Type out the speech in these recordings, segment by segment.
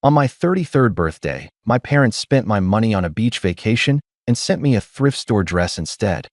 On my 33rd birthday, my parents spent my money on a beach vacation and sent me a thrift store dress instead.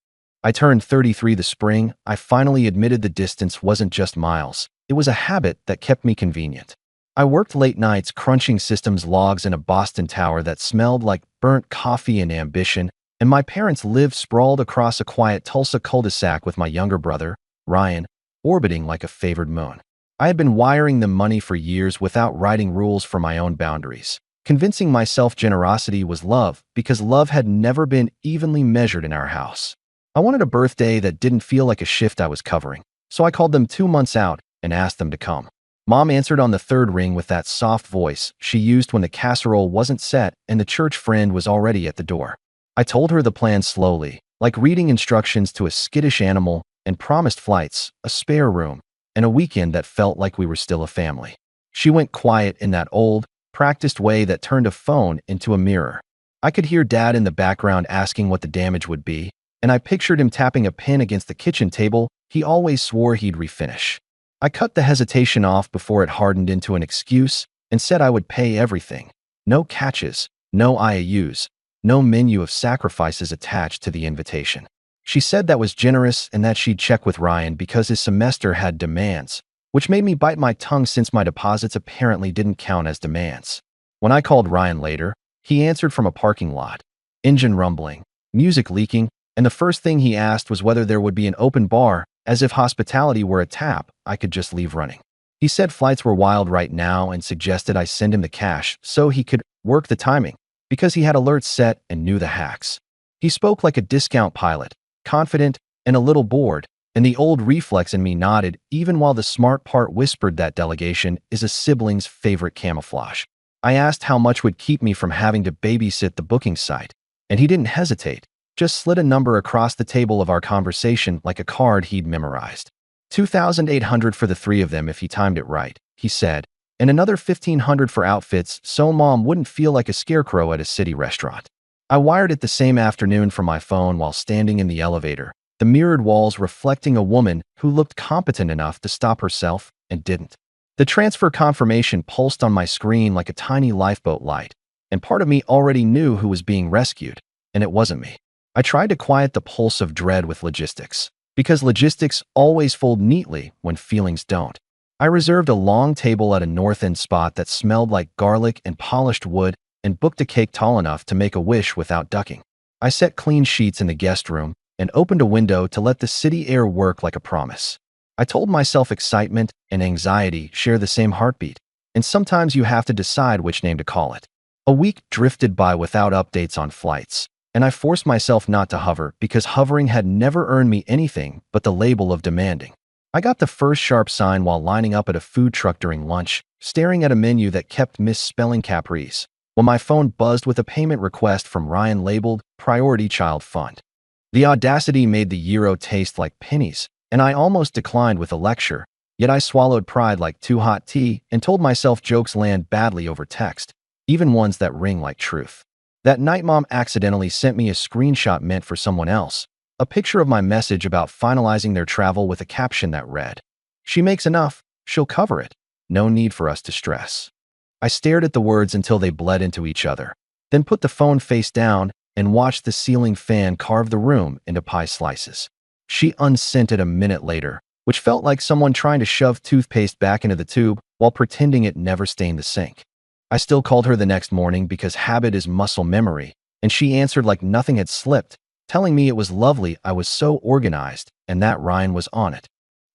I turned 33 this spring. I finally admitted the distance wasn't just miles. It was a habit that kept me convenient. I worked late nights crunching systems logs in a Boston tower that smelled like burnt coffee and ambition, and my parents lived sprawled across a quiet Tulsa cul-de-sac with my younger brother, Ryan, orbiting like a favored moon. I had been wiring them money for years without writing rules for my own boundaries, convincing myself generosity was love because love had never been evenly measured in our house. I wanted a birthday that didn't feel like a shift I was covering, so I called them 2 months out and asked them to come. Mom answered on the third ring with that soft voice she used when the casserole wasn't set and the church friend was already at the door. I told her the plan slowly, like reading instructions to a skittish animal, and promised flights, a spare room, and a weekend that felt like we were still a family. She went quiet in that old, practiced way that turned a phone into a mirror. I could hear Dad in the background asking what the damage would be, and I pictured him tapping a pen against the kitchen table he always swore he'd refinish. I cut the hesitation off before it hardened into an excuse and said I would pay everything. No catches, no IOUs, no menu of sacrifices attached to the invitation. She said that was generous and that she'd check with Ryan because his semester had demands, which made me bite my tongue since my deposits apparently didn't count as demands. When I called Ryan later, he answered from a parking lot. Engine rumbling, music leaking, and the first thing he asked was whether there would be an open bar, as if hospitality were a tap I could just leave running. He said flights were wild right now and suggested I send him the cash so he could work the timing, because he had alerts set and knew the hacks. He spoke like a discount pilot, confident and a little bored, and the old reflex in me nodded even while the smart part whispered that delegation is a sibling's favorite camouflage. I asked how much would keep me from having to babysit the booking site, and he didn't hesitate, just slid a number across the table of our conversation like a card he'd memorized. $2,800 for the three of them if he timed it right, he said, and another $1,500 for outfits so Mom wouldn't feel like a scarecrow at a city restaurant. I wired it the same afternoon from my phone while standing in the elevator, the mirrored walls reflecting a woman who looked competent enough to stop herself and didn't. The transfer confirmation pulsed on my screen like a tiny lifeboat light, and part of me already knew who was being rescued, and it wasn't me. I tried to quiet the pulse of dread with logistics, because logistics always fold neatly when feelings don't. I reserved a long table at a north end spot that smelled like garlic and polished wood and booked a cake tall enough to make a wish without ducking. I set clean sheets in the guest room and opened a window to let the city air work like a promise. I told myself excitement and anxiety share the same heartbeat, and sometimes you have to decide which name to call it. A week drifted by without updates on flights, and I forced myself not to hover because hovering had never earned me anything but the label of demanding. I got the first sharp sign while lining up at a food truck during lunch, staring at a menu that kept misspelling Caprice, when my phone buzzed with a payment request from Ryan labeled Priority Child Fund. The audacity made the euro taste like pennies, and I almost declined with a lecture, yet I swallowed pride like too hot tea and told myself jokes land badly over text, even ones that ring like truth. That night Mom accidentally sent me a screenshot meant for someone else, a picture of my message about finalizing their travel with a caption that read, "She makes enough, she'll cover it. No need for us to stress." I stared at the words until they bled into each other, then put the phone face down and watched the ceiling fan carve the room into pie slices. She unsent it a minute later, which felt like someone trying to shove toothpaste back into the tube while pretending it never stained the sink. I still called her the next morning because habit is muscle memory, and she answered like nothing had slipped, telling me it was lovely I was so organized and that Ryan was on it.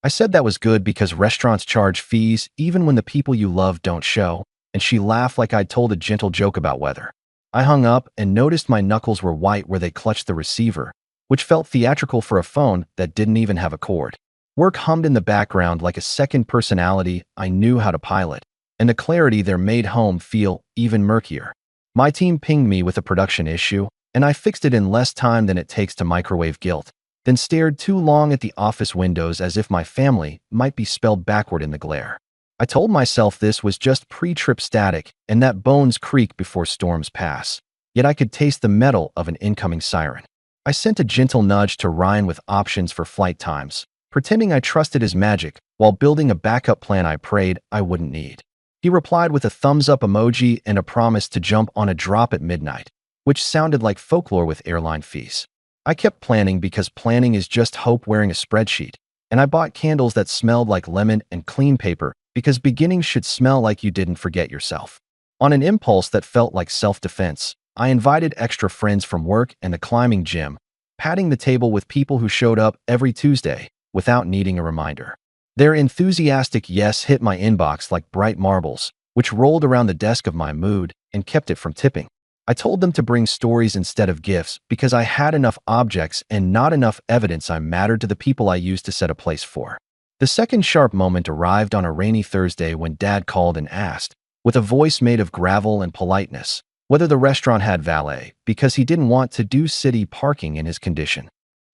I said that was good because restaurants charge fees even when the people you love don't show, and she laughed like I'd told a gentle joke about weather. I hung up and noticed my knuckles were white where they clutched the receiver, which felt theatrical for a phone that didn't even have a cord. Work hummed in the background like a second personality I knew how to pilot, and the clarity there made home feel even murkier. My team pinged me with a production issue, and I fixed it in less time than it takes to microwave guilt, then stared too long at the office windows as if my family might be spelled backward in the glare. I told myself this was just pre-trip static and that bones creak before storms pass, yet I could taste the metal of an incoming siren. I sent a gentle nudge to Ryan with options for flight times, pretending I trusted his magic while building a backup plan I prayed I wouldn't need. He replied with a thumbs up emoji and a promise to jump on a drop at midnight, which sounded like folklore with airline fees. I kept planning because planning is just hope wearing a spreadsheet, and I bought candles that smelled like lemon and clean paper because beginnings should smell like you didn't forget yourself. On an impulse that felt like self-defense, I invited extra friends from work and the climbing gym, patting the table with people who showed up every Tuesday without needing a reminder. Their enthusiastic yes hit my inbox like bright marbles, which rolled around the desk of my mood and kept it from tipping. I told them to bring stories instead of gifts because I had enough objects and not enough evidence I mattered to the people I used to set a place for. The second sharp moment arrived on a rainy Thursday when Dad called and asked, with a voice made of gravel and politeness, whether the restaurant had valet because he didn't want to do city parking in his condition.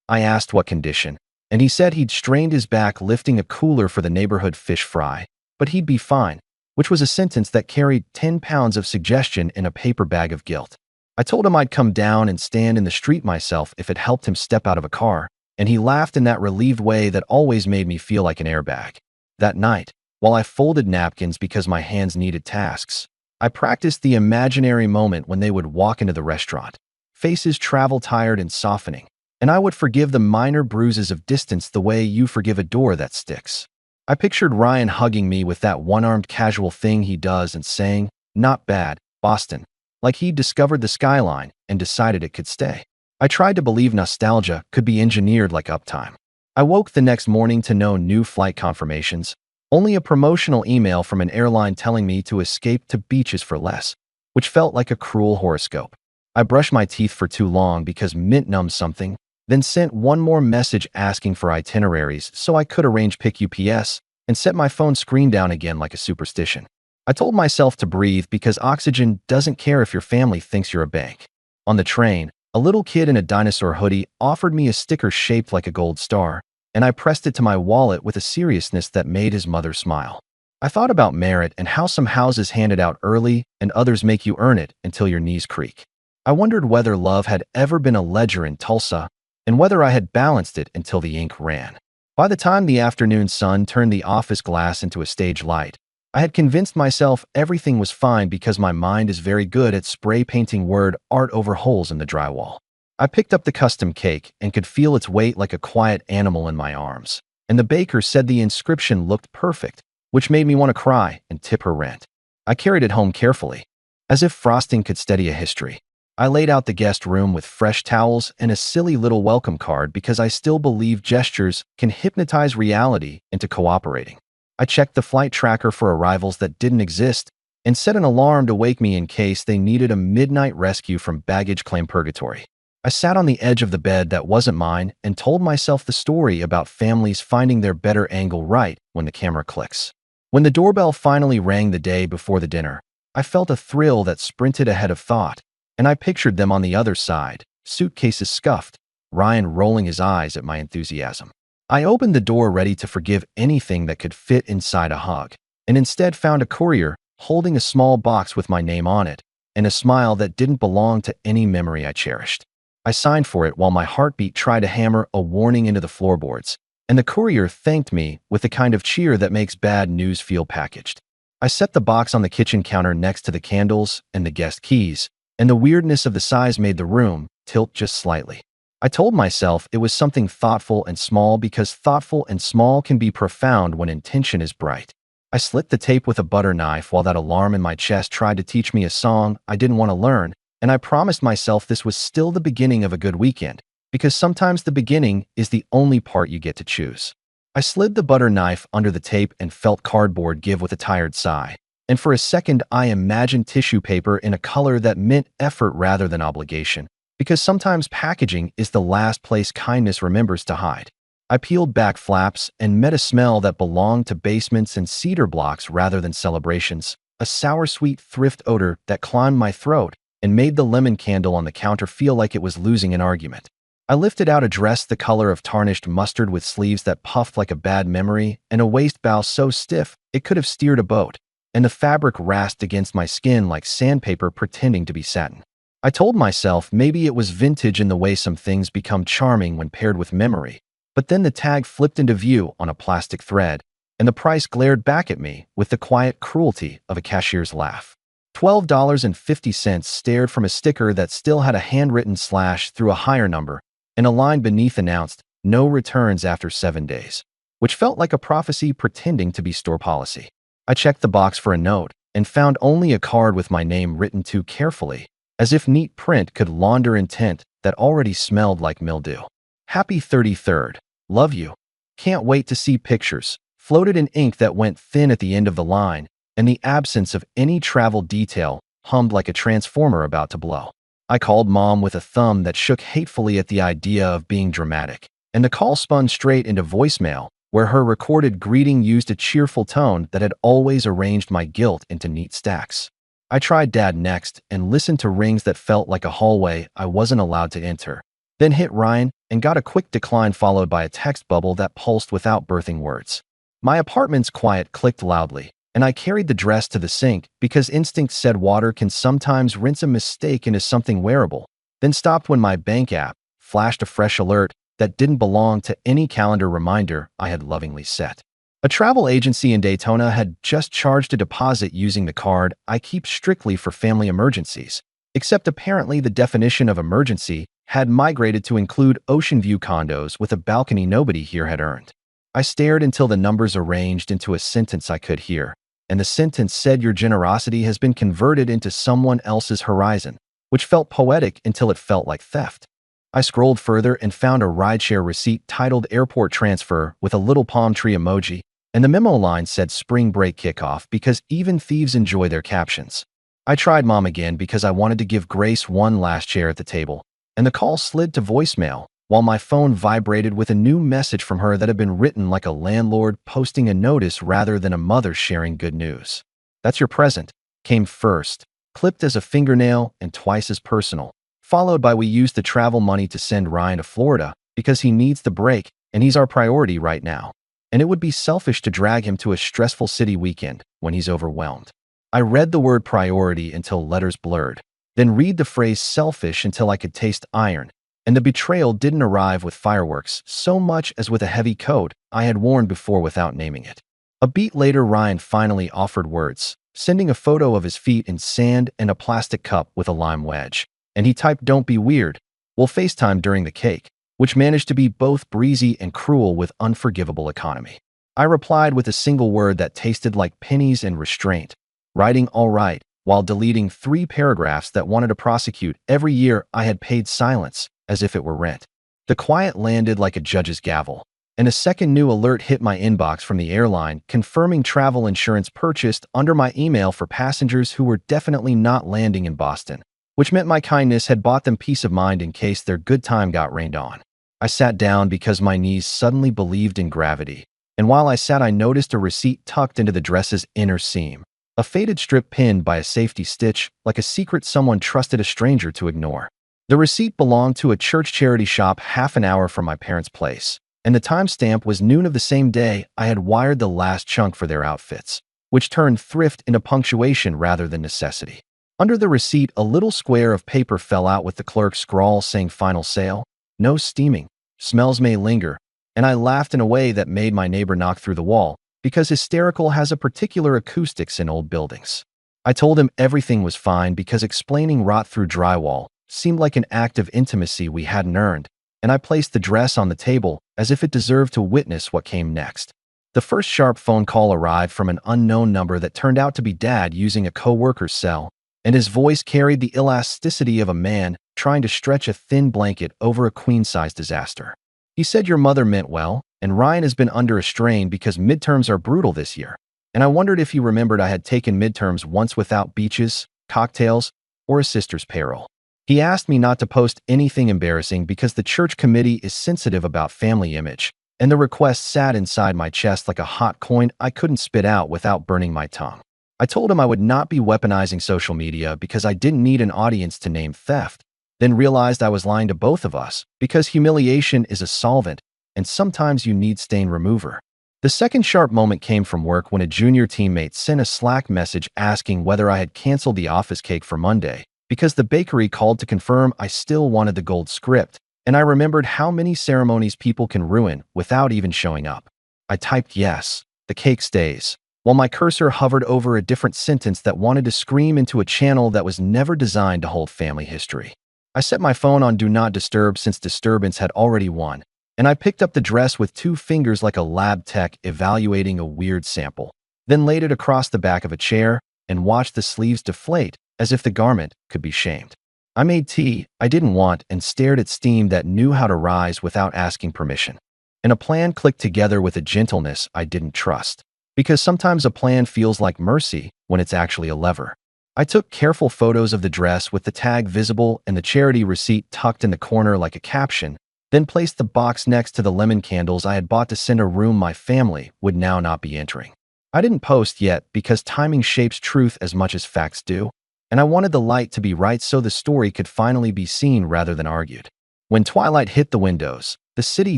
I asked what condition, and he said he'd strained his back lifting a cooler for the neighborhood fish fry, but he'd be fine, which was a sentence that carried 10 pounds of suggestion in a paper bag of guilt. I told him I'd come down and stand in the street myself if it helped him step out of a car, and he laughed in that relieved way that always made me feel like an airbag. That night, while I folded napkins because my hands needed tasks, I practiced the imaginary moment when they would walk into the restaurant, faces travel-tired and softening, and I would forgive the minor bruises of distance the way you forgive a door that sticks. I pictured Ryan hugging me with that one-armed casual thing he does and saying, "Not bad, Boston," like he'd discovered the skyline and decided it could stay. I tried to believe nostalgia could be engineered like uptime. I woke the next morning to no new flight confirmations, only a promotional email from an airline telling me to escape to beaches for less, which felt like a cruel horoscope. I brushed my teeth for too long because mint numbed something, then sent one more message asking for itineraries so I could arrange pick UPS, and set my phone screen down again like a superstition. I told myself to breathe because oxygen doesn't care if your family thinks you're a bank. On the train, a little kid in a dinosaur hoodie offered me a sticker shaped like a gold star, and I pressed it to my wallet with a seriousness that made his mother smile. I thought about merit and how some houses hand it out early and others make you earn it until your knees creak. I wondered whether love had ever been a ledger in Tulsa, and whether I had balanced it until the ink ran. By the time the afternoon sun turned the office glass into a stage light, I had convinced myself everything was fine because my mind is very good at spray painting word art over holes in the drywall. I picked up the custom cake and could feel its weight like a quiet animal in my arms, and the baker said the inscription looked perfect, which made me want to cry and tip her rent. I carried it home carefully, as if frosting could steady a history. I laid out the guest room with fresh towels and a silly little welcome card because I still believe gestures can hypnotize reality into cooperating. I checked the flight tracker for arrivals that didn't exist and set an alarm to wake me in case they needed a midnight rescue from baggage claim purgatory. I sat on the edge of the bed that wasn't mine and told myself the story about families finding their better angle right when the camera clicks. When the doorbell finally rang the day before the dinner, I felt a thrill that sprinted ahead of thought, and I pictured them on the other side, suitcases scuffed, Ryan rolling his eyes at my enthusiasm. I opened the door ready to forgive anything that could fit inside a hug, and instead found a courier holding a small box with my name on it and a smile that didn't belong to any memory I cherished. I signed for it while my heartbeat tried to hammer a warning into the floorboards, and the courier thanked me with the kind of cheer that makes bad news feel packaged. I set the box on the kitchen counter next to the candles and the guest keys, and the weirdness of the size made the room tilt just slightly. I told myself it was something thoughtful and small because thoughtful and small can be profound when intention is bright. I slit the tape with a butter knife while that alarm in my chest tried to teach me a song I didn't want to learn, and I promised myself this was still the beginning of a good weekend, because sometimes the beginning is the only part you get to choose. I slid the butter knife under the tape and felt cardboard give with a tired sigh, and for a second I imagined tissue paper in a color that meant effort rather than obligation, because sometimes packaging is the last place kindness remembers to hide. I peeled back flaps and met a smell that belonged to basements and cedar blocks rather than celebrations, a sour-sweet thrift odor that climbed my throat and made the lemon candle on the counter feel like it was losing an argument. I lifted out a dress the color of tarnished mustard with sleeves that puffed like a bad memory and a waist bow so stiff it could have steered a boat, and the fabric rasped against my skin like sandpaper pretending to be satin. I told myself maybe it was vintage in the way some things become charming when paired with memory, but then the tag flipped into view on a plastic thread, and the price glared back at me with the quiet cruelty of a cashier's laugh. $12.50 stared from a sticker that still had a handwritten slash through a higher number, and a line beneath announced, "No returns after 7 days," which felt like a prophecy pretending to be store policy. I checked the box for a note and found only a card with my name written too carefully, as if neat print could launder intent that already smelled like mildew. "Happy 33rd. Love you. Can't wait to see pictures," floated in ink that went thin at the end of the line, and the absence of any travel detail hummed like a transformer about to blow. I called Mom with a thumb that shook hatefully at the idea of being dramatic, and the call spun straight into voicemail, where her recorded greeting used a cheerful tone that had always arranged my guilt into neat stacks. I tried Dad next and listened to rings that felt like a hallway I wasn't allowed to enter, then hit Ryan and got a quick decline followed by a text bubble that pulsed without birthing words. My apartment's quiet clicked loudly, and I carried the dress to the sink because instinct said water can sometimes rinse a mistake into something wearable, then stopped when my bank app flashed a fresh alert that didn't belong to any calendar reminder I had lovingly set. A travel agency in Daytona had just charged a deposit using the card I keep strictly for family emergencies, except apparently the definition of emergency had migrated to include ocean view condos with a balcony nobody here had earned. I stared until the numbers arranged into a sentence I could hear, and the sentence said your generosity has been converted into someone else's horizon, which felt poetic until it felt like theft. I scrolled further and found a rideshare receipt titled Airport Transfer with a little palm tree emoji, and the memo line said Spring Break Kickoff because even thieves enjoy their captions. I tried Mom again because I wanted to give Grace one last share at the table, and the call slid to voicemail, while my phone vibrated with a new message from her that had been written like a landlord posting a notice rather than a mother sharing good news. "That's your present," came first, clipped as a fingernail and twice as personal, followed by "We used the travel money to send Ryan to Florida because he needs the break and he's our priority right now. And it would be selfish to drag him to a stressful city weekend when he's overwhelmed." I read the word priority until letters blurred, then read the phrase selfish until I could taste iron, and the betrayal didn't arrive with fireworks so much as with a heavy coat I had worn before without naming it. A beat later, Ryan finally offered words, sending a photo of his feet in sand and a plastic cup with a lime wedge. And he typed, "Don't be weird. We'll FaceTime during the cake," which managed to be both breezy and cruel with unforgivable economy. I replied with a single word that tasted like pennies and restraint, writing "all right," while deleting 3 paragraphs that wanted to prosecute every year I had paid silence as if it were rent. The quiet landed like a judge's gavel, and a second new alert hit my inbox from the airline confirming travel insurance purchased under my email for passengers who were definitely not landing in Boston, which meant my kindness had bought them peace of mind in case their good time got rained on. I sat down because my knees suddenly believed in gravity, and while I sat I noticed a receipt tucked into the dress's inner seam, a faded strip pinned by a safety stitch like a secret someone trusted a stranger to ignore. The receipt belonged to a church charity shop half an hour from my parents' place, and the timestamp was noon of the same day I had wired the last chunk for their outfits, which turned thrift into punctuation rather than necessity. Under the receipt, a little square of paper fell out with the clerk's scrawl saying "Final sale, no steaming, smells may linger," and I laughed in a way that made my neighbor knock through the wall, because hysterical has a particular acoustics in old buildings. I told him everything was fine because explaining rot through drywall seemed like an act of intimacy we hadn't earned, and I placed the dress on the table as if it deserved to witness what came next. The first sharp phone call arrived from an unknown number that turned out to be Dad using a co-worker's cell, and his voice carried the elasticity of a man trying to stretch a thin blanket over a queen-size disaster. He said your mother meant well, and Ryan has been under a strain because midterms are brutal this year. And I wondered if he remembered I had taken midterms once without beaches, cocktails, or a sister's peril. He asked me not to post anything embarrassing because the church committee is sensitive about family image, and the request sat inside my chest like a hot coin I couldn't spit out without burning my tongue. I told him I would not be weaponizing social media because I didn't need an audience to name theft, then realized I was lying to both of us because humiliation is a solvent, and sometimes you need stain remover. The second sharp moment came from work when a junior teammate sent a Slack message asking whether I had canceled the office cake for Monday, because the bakery called to confirm I still wanted the gold script, and I remembered how many ceremonies people can ruin without even showing up. I typed yes. The the cake stays, while my cursor hovered over a different sentence that wanted to scream into a channel that was never designed to hold family history. I set my phone on Do Not Disturb since disturbance had already won, and I picked up the dress with 2 fingers like a lab tech evaluating a weird sample, then laid it across the back of a chair and watched the sleeves deflate as if the garment could be shamed. I made tea I didn't want and stared at steam that knew how to rise without asking permission. And a plan clicked together with a gentleness I didn't trust. Because sometimes a plan feels like mercy when it's actually a lever. I took careful photos of the dress with the tag visible and the charity receipt tucked in the corner like a caption, then placed the box next to the lemon candles I had bought to scent a room my family would now not be entering. I didn't post yet because timing shapes truth as much as facts do, and I wanted the light to be right so the story could finally be seen rather than argued. When twilight hit the windows, the city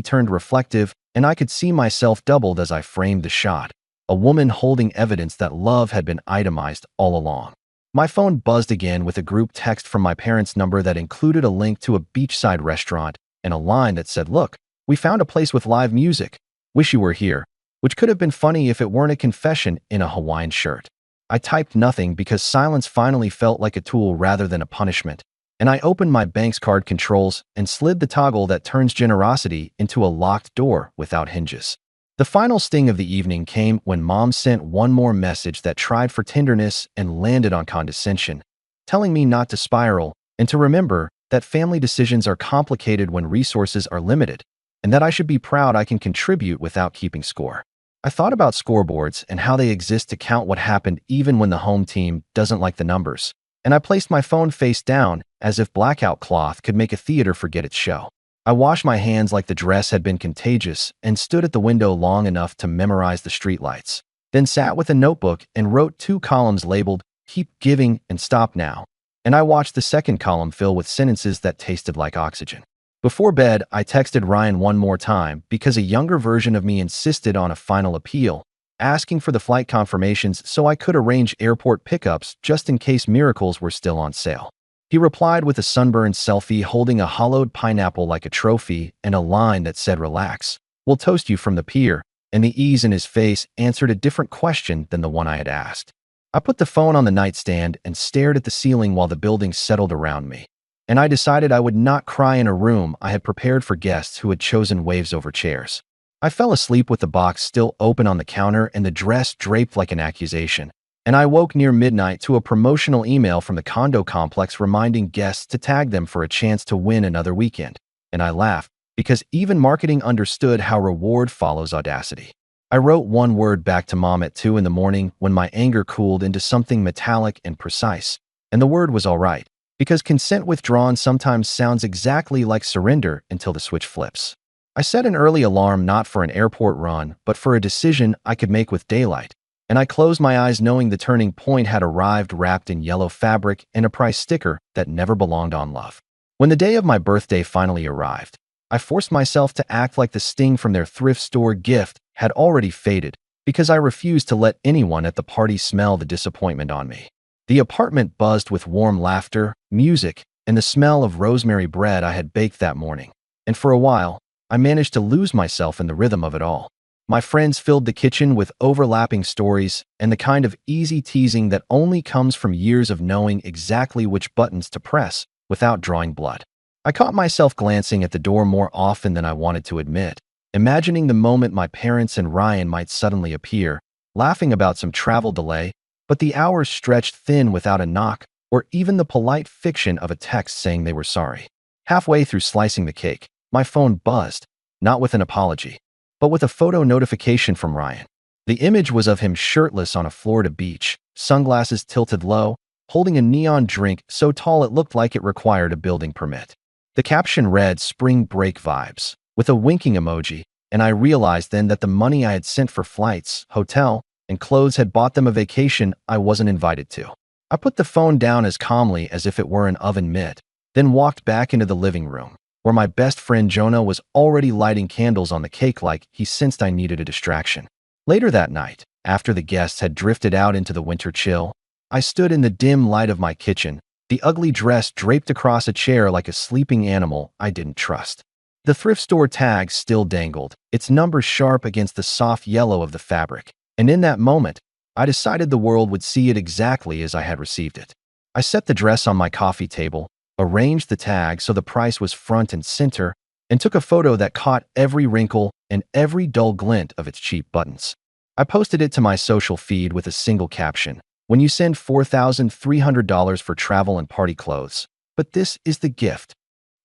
turned reflective, and I could see myself doubled as I framed the shot, a woman holding evidence that love had been itemized all along. My phone buzzed again with a group text from my parents' number that included a link to a beachside restaurant and a line that said, "Look, we found a place with live music. Wish you were here," which could have been funny if it weren't a confession in a Hawaiian shirt. I typed nothing because silence finally felt like a tool rather than a punishment, and I opened my bank's card controls and slid the toggle that turns generosity into a locked door without hinges. The final sting of the evening came when Mom sent one more message that tried for tenderness and landed on condescension, telling me not to spiral and to remember that family decisions are complicated when resources are limited, and that I should be proud I can contribute without keeping score. I thought about scoreboards and how they exist to count what happened even when the home team doesn't like the numbers, and I placed my phone face down as if blackout cloth could make a theater forget its show. I washed my hands like the dress had been contagious and stood at the window long enough to memorize the streetlights, then sat with a notebook and wrote 2 columns labeled "Keep Giving" and "Stop Now," and I watched the second column fill with sentences that tasted like oxygen. Before bed, I texted Ryan one more time because a younger version of me insisted on a final appeal, asking for the flight confirmations so I could arrange airport pickups just in case miracles were still on sale. He replied with a sunburned selfie holding a hollowed pineapple like a trophy and a line that said, "Relax, we'll toast you from the pier," and the ease in his face answered a different question than the one I had asked. I put the phone on the nightstand and stared at the ceiling while the building settled around me, and I decided I would not cry in a room I had prepared for guests who had chosen waves over chairs. I fell asleep with the box still open on the counter and the dress draped like an accusation, and I woke near midnight to a promotional email from the condo complex reminding guests to tag them for a chance to win another weekend. And I laughed, because even marketing understood how reward follows audacity. I wrote one word back to Mom at 2 in the morning when my anger cooled into something metallic and precise. And the word was all right, because consent withdrawn sometimes sounds exactly like surrender until the switch flips. I set an early alarm not for an airport run, but for a decision I could make with daylight. And I closed my eyes knowing the turning point had arrived wrapped in yellow fabric and a price sticker that never belonged on love. When the day of my birthday finally arrived, I forced myself to act like the sting from their thrift store gift had already faded because I refused to let anyone at the party smell the disappointment on me. The apartment buzzed with warm laughter, music, and the smell of rosemary bread I had baked that morning. And for a while, I managed to lose myself in the rhythm of it all. My friends filled the kitchen with overlapping stories and the kind of easy teasing that only comes from years of knowing exactly which buttons to press without drawing blood. I caught myself glancing at the door more often than I wanted to admit, imagining the moment my parents and Ryan might suddenly appear, laughing about some travel delay, but the hours stretched thin without a knock or even the polite fiction of a text saying they were sorry. Halfway through slicing the cake, my phone buzzed, not with an apology, but with a photo notification from Ryan. The image was of him shirtless on a Florida beach, sunglasses tilted low, holding a neon drink so tall it looked like it required a building permit. The caption read "Spring Break Vibes," with a winking emoji, and I realized then that the money I had sent for flights, hotel, and clothes had bought them a vacation I wasn't invited to. I put the phone down as calmly as if it were an oven mitt, then walked back into the living room, where my best friend Jonah was already lighting candles on the cake like he sensed I needed a distraction. Later that night, after the guests had drifted out into the winter chill, I stood in the dim light of my kitchen, the ugly dress draped across a chair like a sleeping animal I didn't trust. The thrift store tag still dangled, its number sharp against the soft yellow of the fabric, And in that moment, I decided the world would see it exactly as I had received it. I set the dress on my coffee table, arranged the tag so the price was front and center, and took a photo that caught every wrinkle and every dull glint of its cheap buttons. I posted it to my social feed with a single caption: "When you send $4,300 for travel and party clothes, but this is the gift."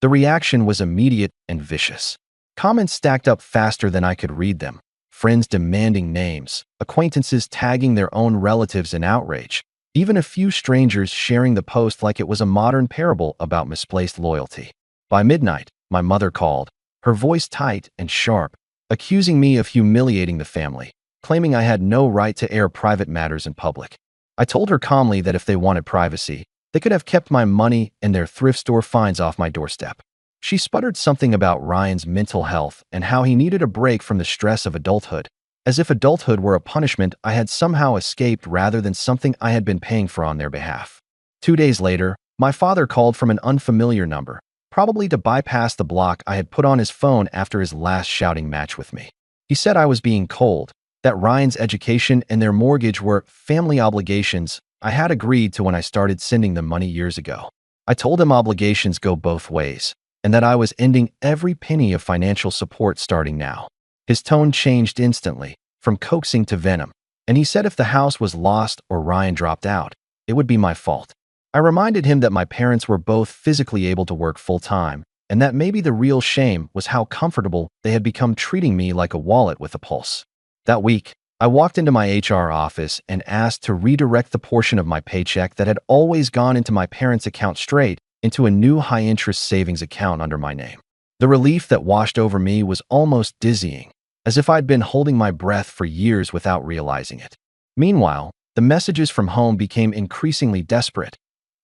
The reaction was immediate and vicious. Comments stacked up faster than I could read them. Friends demanding names, acquaintances tagging their own relatives in outrage, even a few strangers sharing the post like it was a modern parable about misplaced loyalty. By midnight, my mother called, her voice tight and sharp, accusing me of humiliating the family, claiming I had no right to air private matters in public. I told her calmly that if they wanted privacy, they could have kept my money and their thrift store finds off my doorstep. She sputtered something about Ryan's mental health and how he needed a break from the stress of adulthood, as if adulthood were a punishment I had somehow escaped rather than something I had been paying for on their behalf. 2 days later, my father called from an unfamiliar number, probably to bypass the block I had put on his phone after his last shouting match with me. He said I was being cold, that Ryan's education and their mortgage were family obligations I had agreed to when I started sending them money years ago. I told him obligations go both ways, and that I was ending every penny of financial support starting now. His tone changed instantly, from coaxing to venom, and he said if the house was lost or Ryan dropped out, it would be my fault. I reminded him that my parents were both physically able to work full-time, and that maybe the real shame was how comfortable they had become treating me like a wallet with a pulse. That week, I walked into my HR office and asked to redirect the portion of my paycheck that had always gone into my parents' account straight into a new high-interest savings account under my name. The relief that washed over me was almost dizzying, as if I'd been holding my breath for years without realizing it. Meanwhile, the messages from home became increasingly desperate.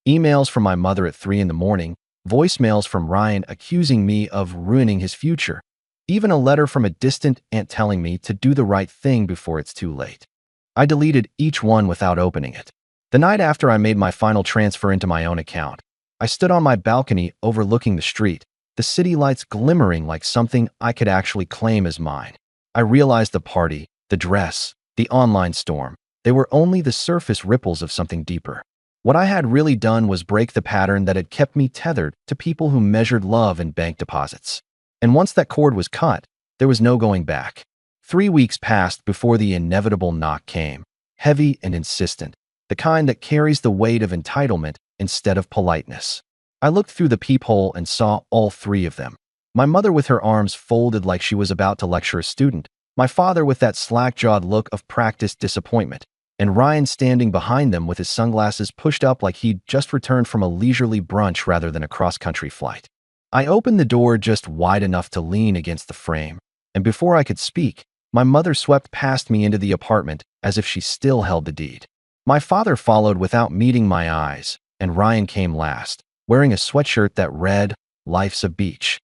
Emails from my mother at 3 in the morning, voicemails from Ryan accusing me of ruining his future, even a letter from a distant aunt telling me to do the right thing before it's too late. I deleted each one without opening it. The night after I made my final transfer into my own account, I stood on my balcony overlooking the street, the city lights glimmering like something I could actually claim as mine. I realized the party, the dress, the online storm, they were only the surface ripples of something deeper. What I had really done was break the pattern that had kept me tethered to people who measured love in bank deposits. And once that cord was cut, there was no going back. 3 weeks passed before the inevitable knock came, heavy and insistent, the kind that carries the weight of entitlement instead of politeness. I looked through the peephole and saw all 3 of them. My mother with her arms folded like she was about to lecture a student, my father with that slack-jawed look of practiced disappointment, and Ryan standing behind them with his sunglasses pushed up like he'd just returned from a leisurely brunch rather than a cross-country flight. I opened the door just wide enough to lean against the frame, and before I could speak, my mother swept past me into the apartment as if she still held the deed. My father followed without meeting my eyes, and Ryan came last, wearing a sweatshirt that read, "Life's a Beach,"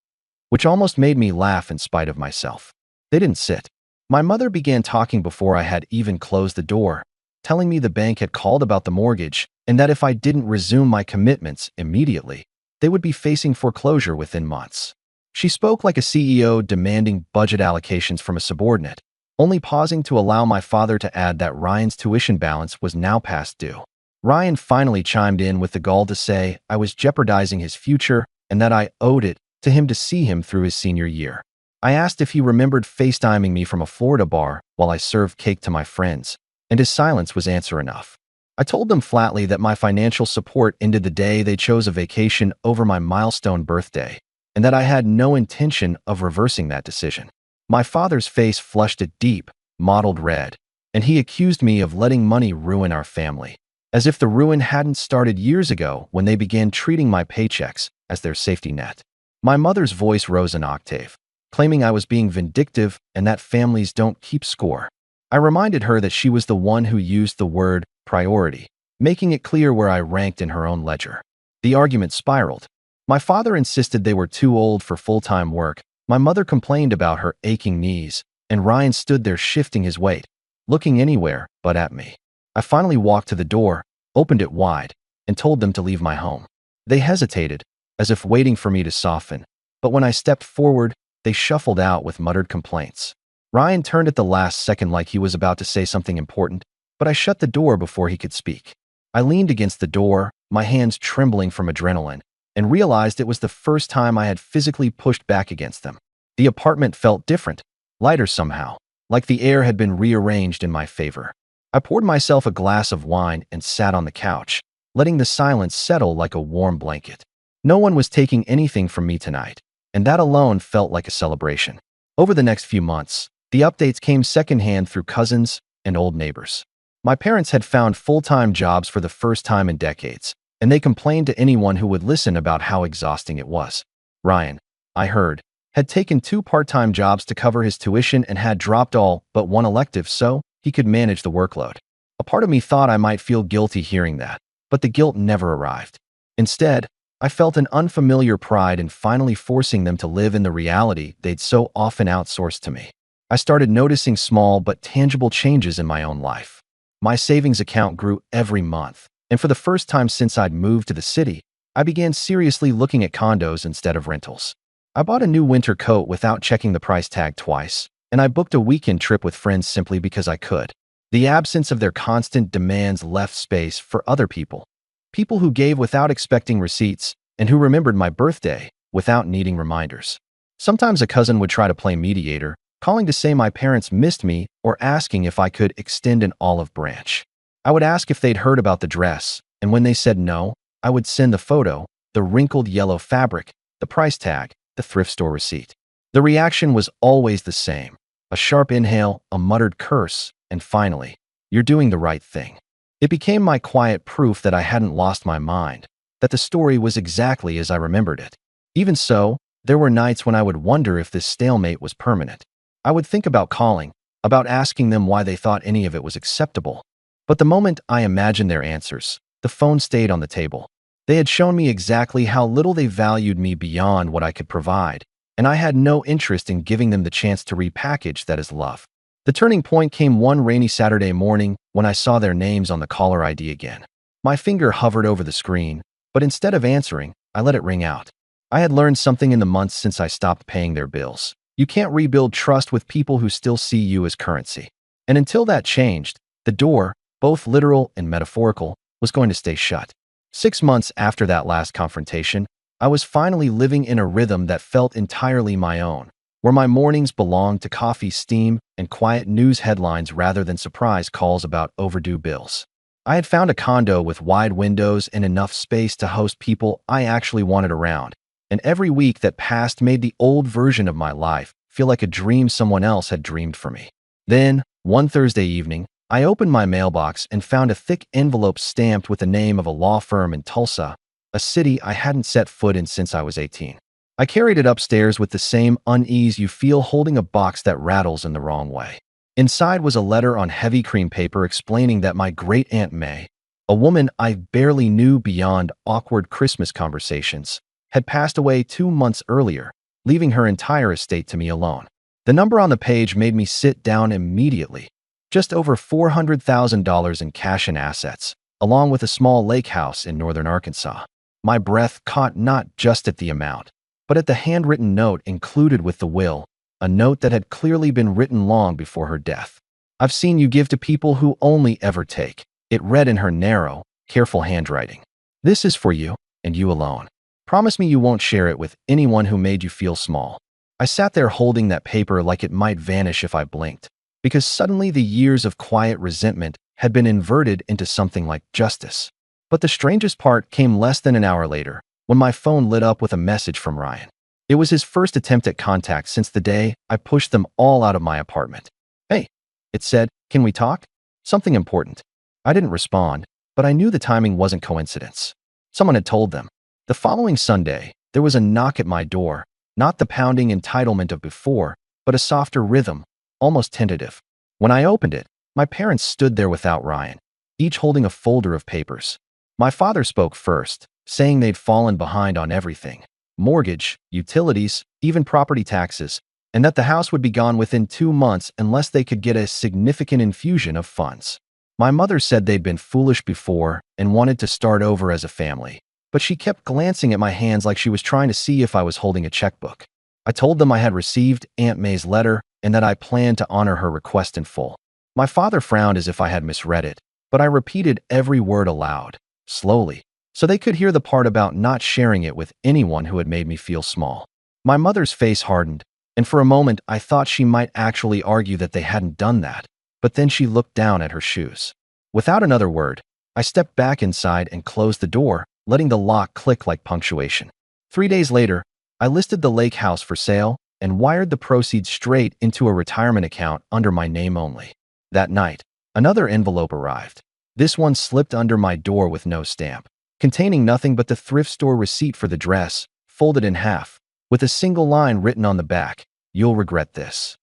which almost made me laugh in spite of myself. They didn't sit. My mother began talking before I had even closed the door, telling me the bank had called about the mortgage and that if I didn't resume my commitments immediately, they would be facing foreclosure within months. She spoke like a CEO demanding budget allocations from a subordinate, only pausing to allow my father to add that Ryan's tuition balance was now past due. Ryan finally chimed in with the gall to say I was jeopardizing his future and that I owed it to him to see him through his senior year. I asked if he remembered FaceTiming me from a Florida bar while I served cake to my friends, and his silence was answer enough. I told them flatly that my financial support ended the day they chose a vacation over my milestone birthday, and that I had no intention of reversing that decision. My father's face flushed a deep, mottled red, and he accused me of letting money ruin our family, as if the ruin hadn't started years ago when they began treating my paychecks as their safety net. My mother's voice rose an octave, claiming I was being vindictive and that families don't keep score. I reminded her that she was the one who used the word priority, making it clear where I ranked in her own ledger. The argument spiraled. My father insisted they were too old for full-time work, my mother complained about her aching knees, and Ryan stood there shifting his weight, looking anywhere but at me. I finally walked to the door, opened it wide, and told them to leave my home. They hesitated, as if waiting for me to soften, but when I stepped forward, they shuffled out with muttered complaints. Ryan turned at the last second like he was about to say something important, but I shut the door before he could speak. I leaned against the door, my hands trembling from adrenaline, and realized it was the first time I had physically pushed back against them. The apartment felt different, lighter somehow, like the air had been rearranged in my favor. I poured myself a glass of wine and sat on the couch, letting the silence settle like a warm blanket. No one was taking anything from me tonight, and that alone felt like a celebration. Over the next few months, the updates came secondhand through cousins and old neighbors. My parents had found full-time jobs for the first time in decades, and they complained to anyone who would listen about how exhausting it was. Ryan, I heard, had taken 2 part-time jobs to cover his tuition and had dropped all but one elective so he could manage the workload. A part of me thought I might feel guilty hearing that, but the guilt never arrived. Instead, I felt an unfamiliar pride in finally forcing them to live in the reality they'd so often outsourced to me. I started noticing small but tangible changes in my own life. My savings account grew every month, and for the first time since I'd moved to the city, I began seriously looking at condos instead of rentals. I bought a new winter coat without checking the price tag twice, and I booked a weekend trip with friends simply because I could. The absence of their constant demands left space for other people. People who gave without expecting receipts and who remembered my birthday without needing reminders. Sometimes a cousin would try to play mediator, calling to say my parents missed me or asking if I could extend an olive branch. I would ask if they'd heard about the dress, and when they said no, I would send the photo, the wrinkled yellow fabric, the price tag, the thrift store receipt. The reaction was always the same. A sharp inhale, a muttered curse, and finally, "You're doing the right thing." It became my quiet proof that I hadn't lost my mind, that the story was exactly as I remembered it. Even so, there were nights when I would wonder if this stalemate was permanent. I would think about calling, about asking them why they thought any of it was acceptable. But the moment I imagined their answers, the phone stayed on the table. They had shown me exactly how little they valued me beyond what I could provide, and I had no interest in giving them the chance to repackage that as love. The turning point came one rainy Saturday morning when I saw their names on the caller ID again. My finger hovered over the screen, but instead of answering, I let it ring out. I had learned something in the months since I stopped paying their bills. You can't rebuild trust with people who still see you as currency. And until that changed, the door, both literal and metaphorical, was going to stay shut. 6 months after that last confrontation, I was finally living in a rhythm that felt entirely my own, where my mornings belonged to coffee steam and quiet news headlines rather than surprise calls about overdue bills. I had found a condo with wide windows and enough space to host people I actually wanted around, and every week that passed made the old version of my life feel like a dream someone else had dreamed for me. Then, one Thursday evening, I opened my mailbox and found a thick envelope stamped with the name of a law firm in Tulsa, a city I hadn't set foot in since I was 18. I carried it upstairs with the same unease you feel holding a box that rattles in the wrong way. Inside was a letter on heavy cream paper explaining that my great-aunt May, a woman I barely knew beyond awkward Christmas conversations, had passed away 2 months earlier, leaving her entire estate to me alone. The number on the page made me sit down immediately. Just over $400,000 in cash and assets, along with a small lake house in northern Arkansas. My breath caught not just at the amount, but at the handwritten note included with the will, a note that had clearly been written long before her death. "I've seen you give to people who only ever take," it read in her narrow, careful handwriting. "This is for you, and you alone. Promise me you won't share it with anyone who made you feel small." I sat there holding that paper like it might vanish if I blinked, because suddenly the years of quiet resentment had been inverted into something like justice. But the strangest part came less than an hour later, when my phone lit up with a message from Ryan. It was his first attempt at contact since the day I pushed them all out of my apartment. "Hey," it said, "can we talk? Something important." I didn't respond, but I knew the timing wasn't coincidence. Someone had told them. The following Sunday, there was a knock at my door, not the pounding entitlement of before, but a softer rhythm, almost tentative. When I opened it, my parents stood there without Ryan, each holding a folder of papers. My father spoke first, saying they'd fallen behind on everything: mortgage, utilities, even property taxes, and that the house would be gone within 2 months unless they could get a significant infusion of funds. My mother said they'd been foolish before and wanted to start over as a family, but she kept glancing at my hands like she was trying to see if I was holding a checkbook. I told them I had received Aunt May's letter and that I planned to honor her request in full. My father frowned as if I had misread it, but I repeated every word aloud, slowly, so they could hear the part about not sharing it with anyone who had made me feel small. My mother's face hardened, and for a moment I thought she might actually argue that they hadn't done that, but then she looked down at her shoes. Without another word, I stepped back inside and closed the door, letting the lock click like punctuation. 3 days later, I listed the lake house for sale and wired the proceeds straight into a retirement account under my name only. That night, another envelope arrived. This one slipped under my door with no stamp, containing nothing but the thrift store receipt for the dress, folded in half, with a single line written on the back, "You'll regret this."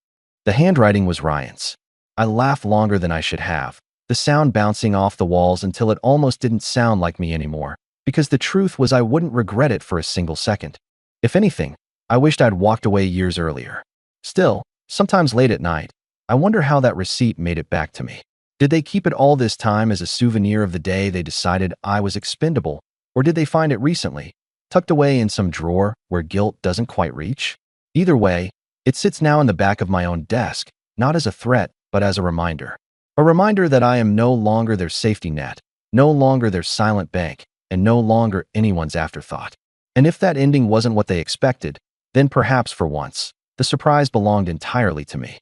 The handwriting was Ryan's. I laughed longer than I should have, the sound bouncing off the walls until it almost didn't sound like me anymore, because the truth was I wouldn't regret it for a single second. If anything, I wished I'd walked away years earlier. Still, sometimes late at night, I wonder how that receipt made it back to me. Did they keep it all this time as a souvenir of the day they decided I was expendable, or did they find it recently, tucked away in some drawer where guilt doesn't quite reach? Either way, it sits now in the back of my own desk, not as a threat, but as a reminder. A reminder that I am no longer their safety net, no longer their silent bank, and no longer anyone's afterthought. And if that ending wasn't what they expected, then perhaps for once, the surprise belonged entirely to me.